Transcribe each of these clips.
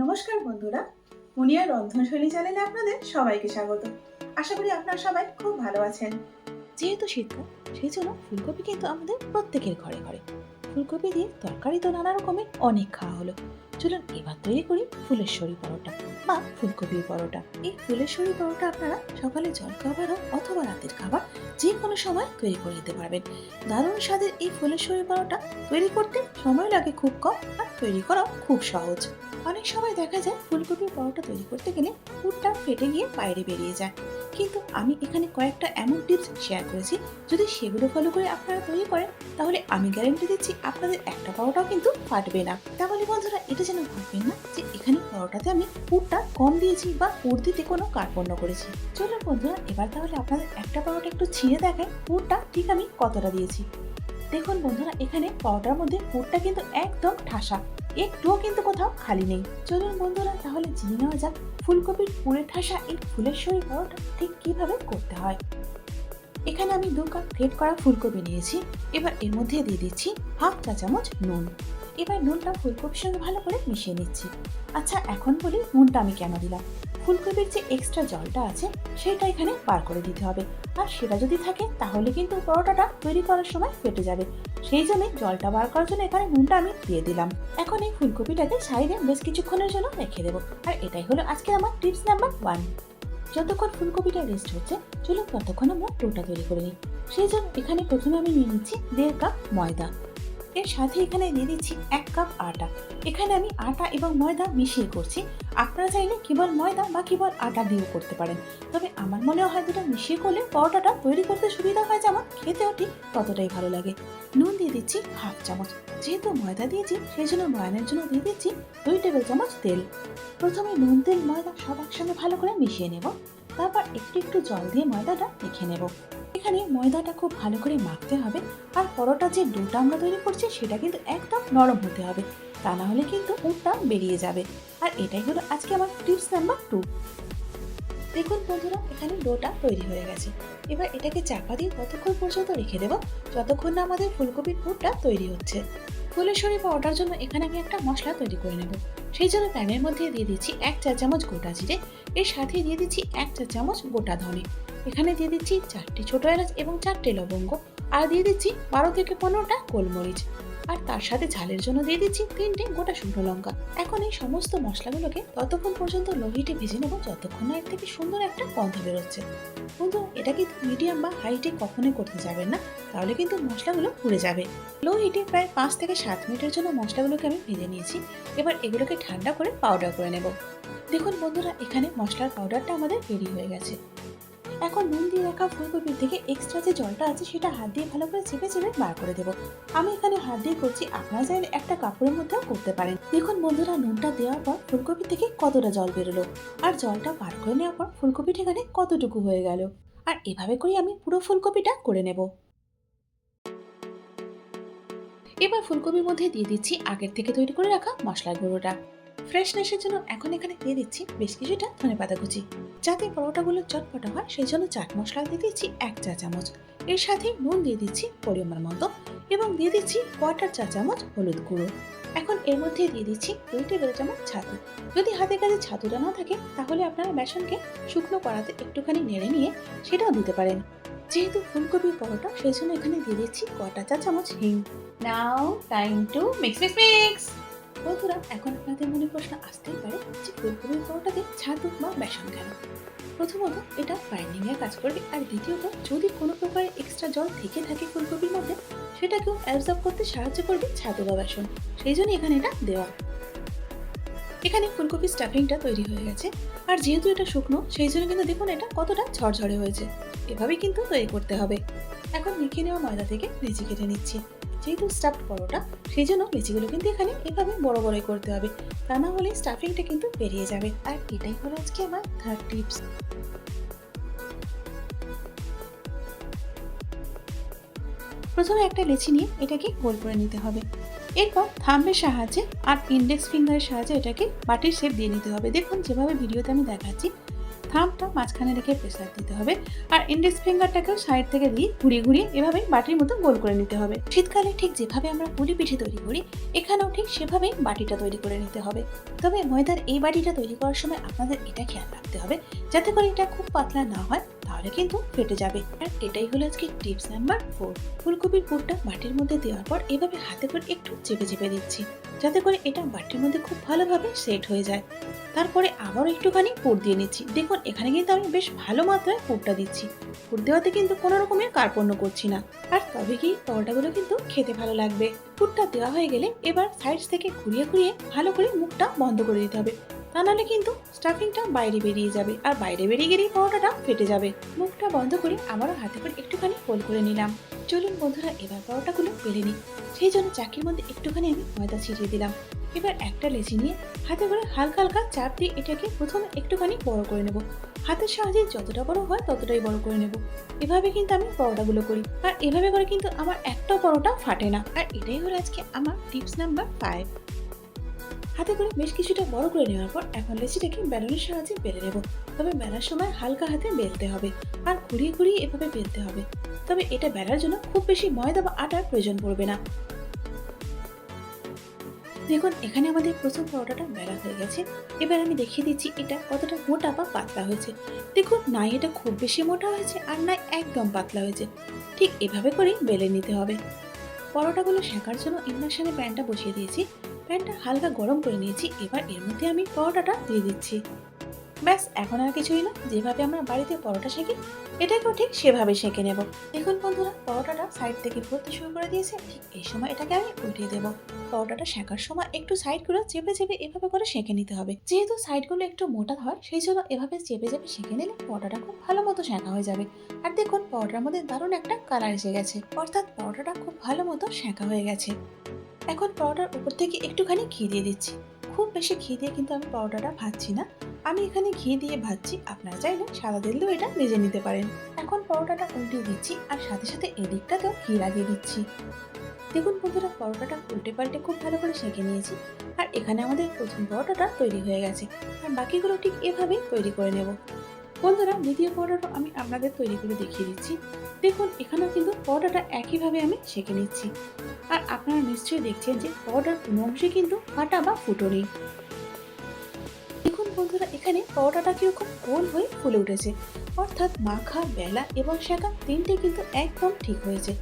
নমস্কার বন্ধুরা, মুনিয়া রন্ধনশৈলী চ্যানেলে আপনাদের সবাইকে স্বাগত। আশা করি আপনারা সবাই খুব ভালো আছেন। যেহেতু শীতকাল, সেই জন্য ফুলকপি কিন্তু আমাদের প্রত্যেকের ঘরে ঘরে। ফুলকপি দিয়ে তরকারি তো নানা রকমের অনেক খাওয়া হলো। চলুন এবার তৈরি করি ফুলেশ্বরী পরোটা বা ফুলকপির পরোটা। এই ফুলেশ্বরী পরোটা আপনারা সকালে জলখাবার হোক অথবা রাতের খাবার যে কোনো সময় তৈরি করে দিতে পারবেন। দারুণ স্বাদের এই ফুলেশ্বরী পরোটা তৈরি করতে সময় লাগে খুব কম, আর তৈরি করাও খুব সহজ। অনেক সময় দেখা যায় ফুলকপির পরোটা তৈরি করতে গেলে পুরটা ফেটে গিয়ে বাইরে বেরিয়ে যায়, কিন্তু আমি এখানে কয়েকটা এমন টিপস শেয়ার করেছি, যদি সেগুলো ফলো করে আপনারা তৈরি করেন তাহলে আমি গ্যারান্টি দিচ্ছি আপনাদের একটা পরোটাও কিন্তু ফাটবে না। তাহলে বন্ধুরা এটা যেন ভাববেন না যে এখানে পরোটাতে আমি পুরটা কম দিয়েছি বা পুর দিতে কোনো কার্পণ্য করেছি। চলুন বন্ধুরা এবার তাহলে আপনাদের একটা পরোটা একটু ছিঁড়ে দেখায় পুরটা ঠিক আমি কতটা দিয়েছি। দেখুন বন্ধুরা এখানে পরোটার মধ্যে পুরটা কিন্তু একদম ঠাসা, একটুও কিন্তু কোথাও খালি নেই। চলুন বন্ধুরা তাহলে জেনে নেওয়া যাক ফুলকপির পুরে ঠাসা এই ফুলেশ্বরী পরোটা ঠিক কিভাবে করতে হয়। এখানে আমি 2 কাপ গ্রেট করা ফুলকপি নিয়েছি। এবার এর মধ্যে দিয়ে দিচ্ছি হাফ চা চামচ নুন। এবার নুনটা ফুলকপির সঙ্গে ভালো করে মিশিয়ে নিচ্ছি। আচ্ছা এখন বলি নুনটা আমি কেন দিলাম। ফুলকপির যে এক্সট্রা জলটা আছে সেটা এখানে বার করে দিতে হবে, আর সেটা যদি থাকে তাহলে কিন্তু পরোটাটা তৈরি করার সময় ফেটে যাবে। সেই জন্য জলটা বার করার জন্য এখানে নুনটা আমি দিয়ে দিলাম। এখন এই ফুলকপিটাকে সাইডে বেশ কিছুক্ষণের জন্য রেখে দেবো। আর এটাই হলো আজকে আমার টিপস নাম্বার 1। যতক্ষণ ফুলকপিটা রেস্ট হচ্ছে চলুন ততক্ষণ আমরা ডোটা তৈরি করে নিই। সেই জন্য এখানে প্রথমে আমি নিয়ে নিচ্ছি 1.5 কাপ ময়দা। এর সাথে এখানে দিয়ে দিচ্ছি 1 কাপ আটা। এখানে আমি আটা এবং ময়দা মিশিয়ে করছি। আপনারা চাইলে কেবল ময়দা বা কেবল আটা দিয়েও করতে পারেন, তবে আমার মনে হয় দুটো মিশিয়ে করলে পরোটাটা তৈরি করতে সুবিধা হয়, যেমন খেতেও ঠিক ততটাই ভালো লাগে। নুন দিয়ে দিচ্ছি হাফ চামচ। যেহেতু ময়দা দিয়েছি সেই জন্য ময়ানের জন্য দিয়ে দিচ্ছি 2 টেবিল চামচ তেল। প্রথমে নুন তেল ময়দা সব একসঙ্গে ভালো করে মিশিয়ে নেব, তারপর একটু একটু জল দিয়ে ময়দাটা মেখে নেব। এখানে ময়দাটা খুব ভালো করে মাখতে হবে, আর পরোটা যে ডোটা আমরা তৈরি করছি সেটা কিন্তু একদম নরম হতে হবে, তা না হলে কিন্তু পুরটা বেরিয়ে যাবে। আর এটাই হলো আজকে আমার টিপস নাম্বার 2। দেখুন বন্ধুরা এখানে ডোটা তৈরি হয়ে গেছে। এবার এটাকে চাপা দিয়ে ততক্ষণ পর্যন্ত রেখে দেবো যতক্ষণ না আমাদের ফুলকপির পুরটা তৈরি হচ্ছে। ফুলেশ্বরী পরোটার জন্য এখানে আমি একটা মশলা তৈরি করে নেব। সেই জন্য প্যানের মধ্যে দিয়ে দিচ্ছি 1 চা চামচ গোটা জিরে। এর সাথে দিয়ে দিচ্ছি 1 চা চামচ গোটা ধনে। এখানে দিয়ে দিচ্ছি 4টি ছোট এলাচ এবং 4টে লবঙ্গ, আর দিয়ে দিচ্ছি 12 থেকে 15টা গোলমরিচ, আর তার সাথে ঝালের জন্য দিয়ে দিচ্ছি 3টে গোটা শুকনো লঙ্কা। এখন এই সমস্ত মশলাগুলোকে ততক্ষণ পর্যন্ত লো হিটে ভেজে নেব যতক্ষণ না এর থেকে সুন্দর একটা গন্ধ বেরোচ্ছে। বন্ধু এটা কিন্তু মিডিয়াম বা হাইটে কখনোই করতে যাবেন না, তাহলে কিন্তু মশলাগুলো পুড়ে যাবে। লো হিটে প্রায় 5 থেকে 7 মিনিটের জন্য মশলাগুলোকে আমি ভেজে নিয়েছি। এবার এগুলোকে ঠান্ডা করে পাউডার করে নেব। দেখুন বন্ধুরা এখানে মশলার পাউডারটা আমাদের রেডি হয়ে গেছে। এখন নুন দিয়ে রাখা ফুলকপির থেকে এক্সট্রা যে জলটা আছে সেটা হাত দিয়ে ভালো করে চেপে চেপে বার করে দেবো। আমি এখানে হাত দিয়ে করছি, আপনারা চাইলে একটা কাপড়ের মধ্যেও করতে পারেন। দেখুন বন্ধুরা নুনটা দেওয়ার পর ফুলকপি থেকে কতটা জল বেরোলো, আর জলটা বার করে নেওয়ার পর ফুলকপিটা এখানে কতটুকু হয়ে গেল। আর এভাবে করে আমি পুরো ফুলকপিটা করে নেব। এবার ফুলকপির মধ্যে দিয়ে দিচ্ছি আগের থেকে তৈরি করে রাখা মশলার গুঁড়োটা। ফ্রেশনেসের জন্য এখন এখানে দিয়ে দিচ্ছি বেশ কিছুটা ধনেপাতা কুচি। যাতে পরোটাগুলো চটপটা হয় সেই জন্য চাট মশলা দিয়ে দিচ্ছি 1 চা চামচ। এর সাথে নুন দিয়ে দিচ্ছি পরিমাণ মতো, এবং দিয়ে দিচ্ছি 1/4 চা চামচ হলুদ গুঁড়ো। এখন এর মধ্যে দিয়ে দিচ্ছি 2 টেবিল চামচ ছাতু। যদি হাতের কাছে ছাতুটা না থাকে তাহলে আপনারা বেসনকে শুকনো কড়াতে একটুখানি নেড়ে নিয়ে সেটাও দিতে পারেন। যেহেতু ফুলকপির পরোটা সেই জন্য এখানে দিয়ে দিচ্ছি 1/4 চা চামচ হিং। Now time to mix mix mix. বন্ধুরা এখন আপনাদের মনে প্রশ্ন আসতেই পারে যে ফুলকপির পরোটাতে ছাতু বা বেসন কেন। প্রথমত এটা বাইন্ডিং এর কাজ করবে, আর দ্বিতীয়ত যদি কোনো প্রকারের এক্সট্রা জল থেকে থাকে ফুলকপির মধ্যে সেটাকেও অ্যাবজর্ব করতে সাহায্য করবে ছাতু বা বেসন, সেই জন্য এখানে এটা দেওয়া। এখানে ফুলকপির স্টাফিংটা তৈরি হয়ে গেছে, আর যেহেতু এটা শুকনো সেই জন্য কিন্তু দেখুন এটা কতটা ঝরঝরে হয়েছে। এভাবেই কিন্তু তৈরি করতে হবে। এখন মেখে নেওয়া ময়দা থেকে লেচি কেটে নিচ্ছি। যেহেতু স্টাফড পরোটা সেই জন্য লেচিগুলো কিন্তু এখানে এভাবে বড় বড়ই করতে হবে, তা না হলে স্টাফিংটা কিন্তু বেরিয়ে যাবে। আর এটাই হলো আজকে আমার 3rd টিপস। প্রথমে একটা লেচি নিয়ে এটাকে গোল করে নিতে হবে। এরপর থাম্বের সাহায্যে আর ইন্ডেক্স ফিঙ্গারের সাহায্যে এটাকে বাটির শেপ দিয়ে নিতে হবে। দেখুন যেভাবে ভিডিওতে আমি দেখাচ্ছি থাম্বটা মাঝখানে রেখে প্রেসার দিতে হবে আর ইন্ডেক্স ফিঙ্গারটাকেও সাইড থেকে দিয়ে ঘুরিয়ে ঘুরিয়ে এভাবে বাটির মতো গোল করে নিতে হবে। শীতকালে ঠিক যেভাবে আমরা পুলি পিঠে তৈরি করি এখানেও ঠিক সেভাবেই বাটিটা তৈরি করে নিতে হবে। তবে ময়দার এই বাটিটা তৈরি করার সময় আপনাদের এটা খেয়াল রাখতে হবে যাতে করে এটা খুব পাতলা না হয়, তাহলে কিন্তু ফেটে যাবে। আর এটাই হলো আজকে টিপস নাম্বার 4। ফুলকপির পুরটা বাটির মধ্যে দেওয়ার পর এভাবে হাতে করে একটু চেপে চেপে দিচ্ছি যাতে করে এটা বাটির মধ্যে খুব ভালোভাবে সেট হয়ে যায়। তারপরে আবারও একটুখানি পুর দিয়ে নিচ্ছি। দেখুন এখানে কিন্তু আমি বেশ ভালো মাত্রায় পুরটা দিচ্ছি। পুর দেওয়াতে কিন্তু কোনো রকমের কার্পণ্য করছি না, আর তবে কি পরোটাগুলো কিন্তু খেতে ভালো লাগবে। পুরটা দেওয়া হয়ে গেলে এবার সাইড থেকে ঘুরিয়ে ঘুরিয়ে ভালো করে মুখটা বন্ধ করে দিতে হবে, তা নাহলে কিন্তু স্টাফিংটা বাইরে বেরিয়ে যাবে আর বাইরে বেরিয়ে গেলেই পরোটাটা ফেটে যাবে। মুখটা বন্ধ করে আবারও হাতে করে একটুখানি গোল করে নিলাম। চলুন বন্ধুরা এবার পরোটাগুলো বেলে নিই। সেই জন্য চাকির মধ্যে একটুখানি আমি ময়দা ছিটিয়ে দিলাম। এবার একটা লেচি নিয়ে হাতে করে হালকা হালকা চাপ দিয়ে এটাকে প্রথমে একটুখানি বড় করে নেব। হাতের সাহায্যে যতটা বড় হয় ততটাই বড় করে নেব। এভাবে কিন্তু আমি পরোটাগুলো করি, আর এভাবে করে কিন্তু আমার একটাও পরোটা ফাটে না। আর এটাই হলো আজকে আমার টিপস নাম্বার 5। হাতে করে বেশ কিছুটা বড় করে নেওয়ার পর এখন লেচিটাকে বেলনের সাহায্যে বেলে নেব। তবে বেলার সময় হালকা হাতে বেলতে হবে আর ঘুরিয়ে ঘুরিয়ে এভাবে বেলতে হবে। তবে এটা বেলার জন্য খুব বেশি ময়দা বা আটার প্রয়োজন পড়বে না। দেখুন এখানে আমাদের প্রথম পরোটাটা বেলা হয়ে গেছে। এবার আমি দেখিয়ে দিচ্ছি এটা কতটা মোটা বা পাতলা হয়েছে। দেখুন না এটা খুব বেশি মোটা হয়েছে আর না একদম পাতলা হয়েছে। ঠিক এভাবে করেই বেলে নিতে হবে। পরোটাগুলো সেঁকার জন্য ইন্ডাকশনে প্যানটা বসিয়ে দিয়েছি। প্যানটা হালকা গরম করে নিয়েছি। এবার এর মধ্যে আমি পরোটাটা দিয়ে দিচ্ছি। ব্যাস এখন আর কিছুই না, যেভাবে আমরা বাড়িতে পরোটা সেঁকি এটাকেও ঠিক সেভাবে সেঁকে নেব। দেখুন বন্ধুরা পরোটাটা সাইড থেকে ফুটতে শুরু করে দিয়েছে। ঠিক এই সময় এটাকে আমি উল্টিয়ে দেবো। পরোটাটা সেঁকার সময় একটু সাইডগুলো চেপে চেপে এভাবে করে সেঁকে নিতে হবে। যেহেতু সাইডগুলো একটু মোটা হয় সেই জন্য এভাবে চেপে চেপে সেঁকে নিলে পরোটাটা খুব ভালো মতো সেঁকা হয়ে যাবে। আর দেখুন পরোটার মধ্যে দারুণ একটা কালার এসে গেছে, অর্থাৎ পরোটাটা খুব ভালো মতো সেঁকা হয়ে গেছে। এখন পরোটার উপর থেকে একটুখানি ঘি দিয়ে দিচ্ছি। খুব বেশি ঘি দিয়ে কিন্তু আমি পরোটাটা ভাজছি না, আমি এখানে ঘি দিয়ে ভাজছি। আপনারা চাইলে সাদা তেল দিয়েও এটা ভেজে নিতে পারেন। এখন পরোটাটা উল্টে দিচ্ছি আর সাথে সাথে এদিকটাতেও ঘি লাগিয়ে দিচ্ছি। দেখুন বন্ধুরা পরোটাটা উল্টে পাল্টে খুব ভালো করে সেঁকে নিয়েছি। আর এখানে আমাদের প্রথম পরোটাটা তৈরি হয়ে গেছে, আর বাকিগুলো ঠিক এভাবেই তৈরি করে নেব। বন্ধুরা দ্বিতীয় পরোটাটা আমি আপনাদের তৈরি করে দেখিয়ে দিচ্ছি। দেখুন এখানেও কিন্তু পরোটাটা একইভাবে আমি সেঁকে নিচ্ছি। আর আপনারা নিশ্চয়ই দেখছেন যে পরোটার কোনো অংশে কিন্তু ফাটা বা ফুটো নেই। দেখুন বন্ধুরা এখানে পরোটাটা কিরকম গোল হয়ে ফুলে উঠেছে, অর্থাৎ মাখা, বেলা এবং সেঁকা তিনটে কিন্তু একদম ঠিক হয়েছে।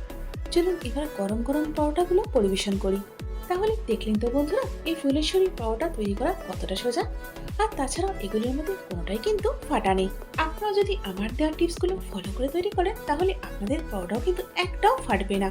চলুন এবার গরম গরম পরোটাগুলো পরিবেশন করি। তাহলে দেখলেন তো বন্ধুরা এই ফুলেশ্বরী পরোটা তৈরি করা কতটা সোজা। আর তাছাড়াও এগুলোর মধ্যে কোনোটাই কিন্তু ফাটা নেই। আপনারা যদি আমার দেওয়া টিপসগুলো ফলো করে তৈরি করেন তাহলে আপনাদের পরোটাও কিন্তু একটাও ফাটবে না।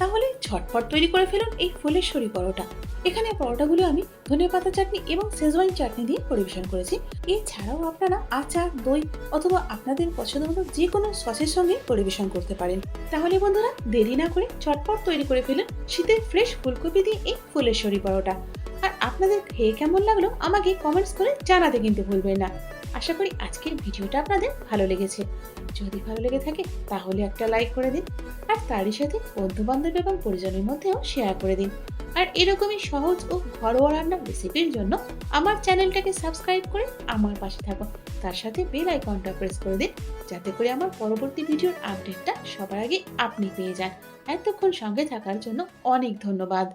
তাহলে ঝটপট তৈরি করে ফেলুন এই ফুলেশ্বরী পরোটা। এখানে পরোটাগুলো আমি ধনেপাতা চাটনি এবং শেজওয়ান চাটনি দিয়ে পরিবেশন করেছি। এছাড়াও আপনারা আচার, দই অথবা আপনাদের পছন্দ মতো যে কোনো সসের সঙ্গে পরিবেশন করতে পারেন। তাহলে বন্ধুরা দেরি না করে ঝটপট তৈরি করে ফেলুন শীতের ফ্রেশ ফুলকপি দিয়ে এই ফুলেশ্বরী পরোটা। আর আপনাদের খেয়ে কেমন লাগলো আমাকে কমেন্টস করে জানাতে কিন্তু ভুলবেন না। আশা করি আজকের ভিডিওটা আপনাদের ভালো লেগেছে। যদি ভালো লেগে থাকে তাহলে একটা লাইক করে দিন, আর তারই সাথে বন্ধু বান্ধব এবং পরিজনের মধ্যেও শেয়ার করে দিন। আর এরকমই সহজ ও ঘরোয়া রান্নার রেসিপির জন্য আমার চ্যানেলটাকে সাবস্ক্রাইব করে আমার পাশে থাকুন। তার সাথে বেল আইকনটা প্রেস করে দিন যাতে করে আমার পরবর্তী ভিডিওর আপডেটটা সবার আগে আপনি পেয়ে যান। এতক্ষণ সঙ্গে থাকার জন্য অনেক ধন্যবাদ।